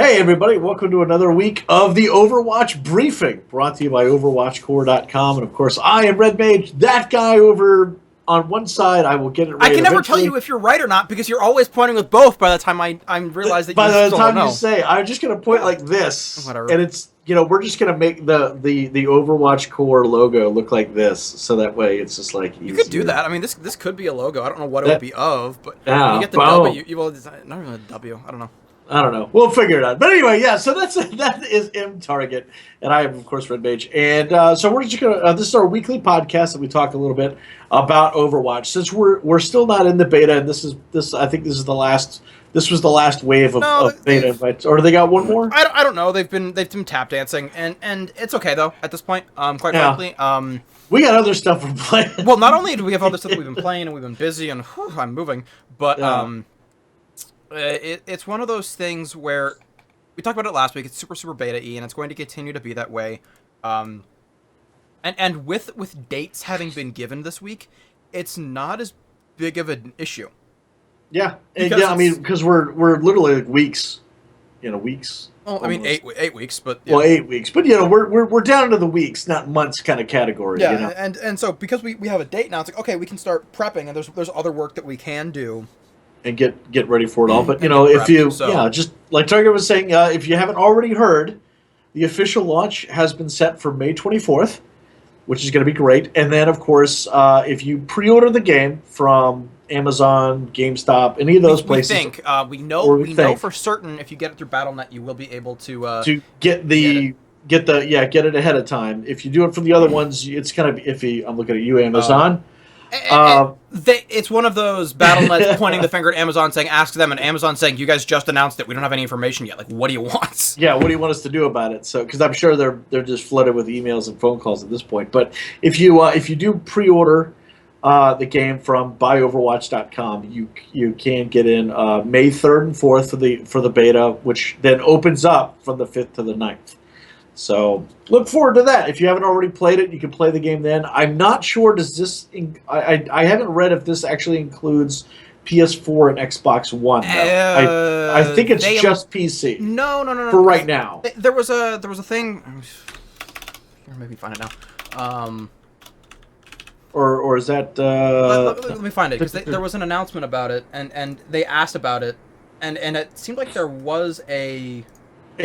Hey everybody, welcome to another week of the Overwatch Briefing, brought to you by OverwatchCore.com. And of course, I am Redmage, that guy over on one side. I will get it right I can never tell eventually. you if you're right or not because you're always pointing with both by the time I realize that By you the still time don't you know. say, I'm just going to point Yeah. like this, Whatever. and it's, we're just going to make the Overwatch Core logo look like this, so that way it's just like easier. You could do that. I mean, this could be a logo. I don't know what it That- would be of, but when Yeah, you get the boom. W, you will design, not even a W. I don't know. I don't know. We'll figure it out. But anyway, yeah. So that is MTarget, and I am of course Redmage, and so we're just gonna. This is our weekly podcast that we talk a little bit about Overwatch. Since we're still not in the beta, and this I think this is the last. This was the last wave of beta invites, or they got one more. I don't know. They've been tap dancing, and it's okay though at this point. Quite frankly, we got other stuff we're playing. Well, not only do we have other stuff that we've been playing and we've been busy and I'm moving, but it's one of those things where we talked about it last week. It's super beta-y, and it's going to continue to be that way. And with dates having been given this week, it's not as big of an issue. Yeah, I mean, because we're literally like weeks, weeks. Well, I mean, 8 weeks, but well, 8 weeks, but we're down to the weeks, not months, kind of category. Yeah, and so because we have a date now, it's like okay, we can start prepping, and there's other work that we can do. And get ready for it all. But, if you, just like Target was saying, if you haven't already heard, the official launch has been set for May 24th, which is going to be great. And then, of course, if you pre-order the game from Amazon, GameStop, any of those places. We know for certain if you get it through Battle.net, you will be able to get it ahead of time. If you do it from the other ones, it's kind of iffy. I'm looking at you, Amazon. It's one of those Battle.net pointing the finger at Amazon saying, ask them, and Amazon saying, you guys just announced it. We don't have any information yet. Like, what do you want? Yeah, what do you want us to do about it? So, because I'm sure they're just flooded with emails and phone calls at this point. But if you do pre-order the game from buyoverwatch.com, you can get in May 3rd and 4th for the beta, which then opens up from the 5th to the 9th. So look forward to that. If you haven't already played it, you can play the game then. I'm not sure. Does this? I haven't read if this actually includes PS4 and Xbox One. I think it's just PC. No. For right now. There was a thing. Or maybe find it now. Or is that? Let me find it because there was an announcement about it, and they asked about it, and it seemed like there was a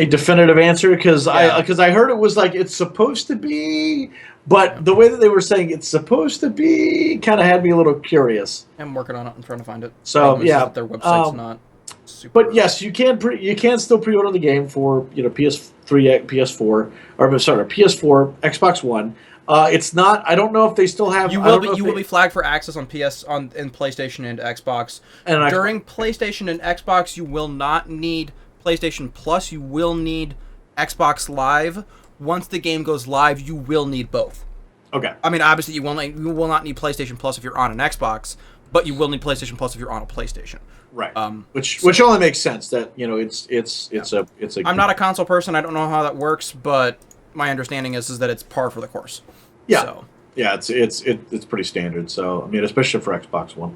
definitive answer because I heard it was like it's supposed to be, but the way that they were saying it's supposed to be kind of had me a little curious. I'm working on it. I'm trying to find it. So their website's not super. But yes, you can still pre-order the game for PS3, PS4, or sorry, PS4, Xbox One. It's not. I don't know if they still have. You will be flagged for access on in PlayStation and Xbox. And during PlayStation and Xbox, you will not need PlayStation Plus. You will need Xbox Live. Once the game goes live, you will need both. Okay. I mean, obviously, you will not need PlayStation Plus if you're on an Xbox, but you will need PlayStation Plus if you're on a PlayStation. Right. Which only makes sense that it's a. I'm not a console person. I don't know how that works, but my understanding is that it's par for the course. Yeah. So. Yeah, it's pretty standard. So I mean, especially for Xbox One.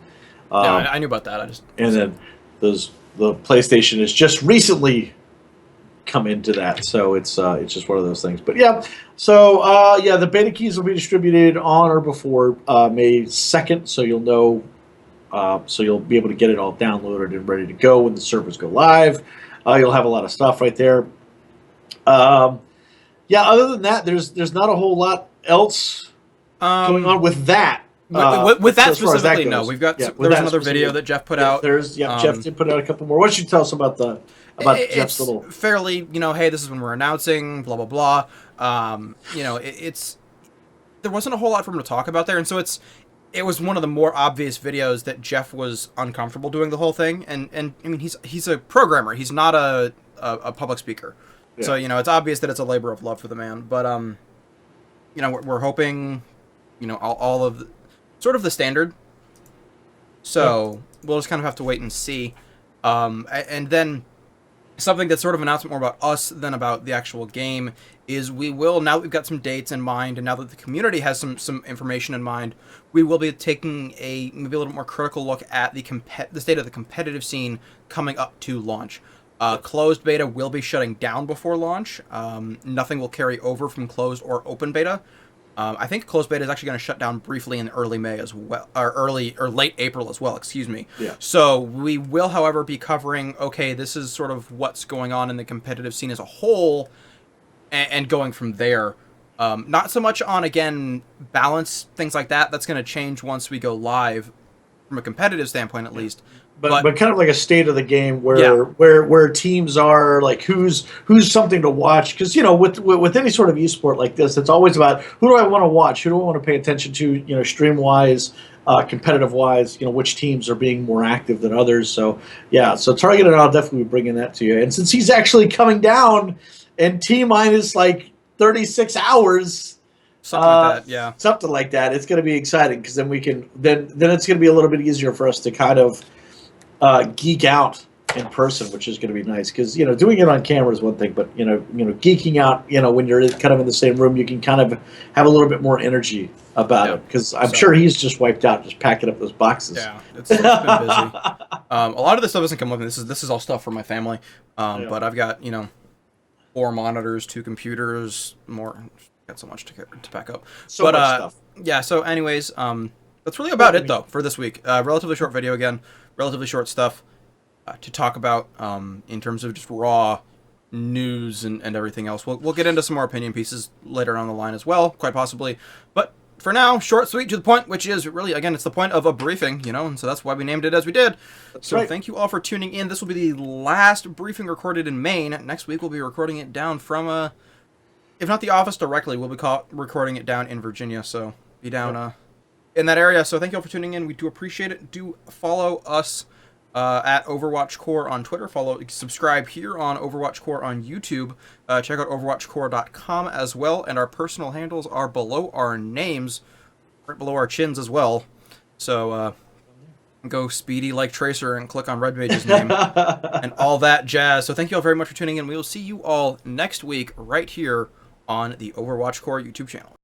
Yeah, I knew about that. Then the PlayStation has just recently come into that, so it's just one of those things. But yeah, so the beta keys will be distributed on or before May 2nd, so you'll know, so you'll be able to get it all downloaded and ready to go when the servers go live. You'll have a lot of stuff right there. Other than that, there's not a whole lot else going on with that. With that specifically, that no. We've got there was another video that Jeff put out. Jeff did put out a couple more. Why don't you tell us about Jeff's little? Fairly, hey, this is when we're announcing, blah blah blah. It's there wasn't a whole lot for him to talk about there, and so it was one of the more obvious videos that Jeff was uncomfortable doing the whole thing, and I mean he's a programmer, he's not a public speaker, so it's obvious that it's a labor of love for the man, but we're hoping, all of sort of the standard. So we'll just kind of have to wait and see. And then something that's sort of an announcement more about us than about the actual game is we will, now that we've got some dates in mind and now that the community has some information in mind, we will be taking maybe a little more critical look at the state of the competitive scene coming up to launch. Closed beta will be shutting down before launch. Nothing will carry over from closed or open beta. I think closed beta is actually going to shut down briefly in early May as well, or late April as well. Excuse me. Yeah. So we will, however, be covering. Okay, this is sort of what's going on in the competitive scene as a whole, and going from there. Not so much on, again, balance, things like that. That's going to change once we go live, from a competitive standpoint at least. But kind of like a state of the game where Yeah. where teams are, like who's something to watch, because with any sort of esport like this, it's always about who do I want to watch, who do I want to pay attention to, stream wise, competitive wise, which teams are being more active than others. So yeah, so Target and I'll definitely be bringing that to you. And since he's actually coming down in T-minus like 36 hours. Something like that, yeah. Something like that. It's going to be exciting because then we can then it's going to be a little bit easier for us to kind of geek out in person, which is going to be nice because doing it on camera is one thing, but geeking out when you're kind of in the same room, you can kind of have a little bit more energy about it because I'm sure he's just wiped out just packing up those boxes. Yeah, it's been busy. A lot of this stuff doesn't come with me. This is all stuff for my family, but I've got 4 monitors, 2 computers, more. Got so much to pack up. So much stuff. Yeah. So, anyways, that's really about it though for this week. Relatively short video again. Relatively short stuff to talk about in terms of just raw news and everything else. We'll get into some more opinion pieces later on the line as well, quite possibly. But for now, short, sweet, to the point, which is really, again, it's the point of a briefing, and so that's why we named it as we did. That's so right. Thank you all for tuning in. This will be the last briefing recorded in Maine. Next week we'll be recording it down from if not the office directly, we'll be recording it down in Virginia, so be down in that area. So thank you all for tuning in. We do appreciate it. Do follow us at Overwatch Core on Twitter. Subscribe here on Overwatch Core on YouTube. Check out overwatchcore.com as well, and our personal handles are below our names, right below our chins as well. So go speedy like Tracer and click on Redmage's name and all that jazz. So thank you all very much for tuning in. We will see you all next week right here on the Overwatch Core YouTube channel.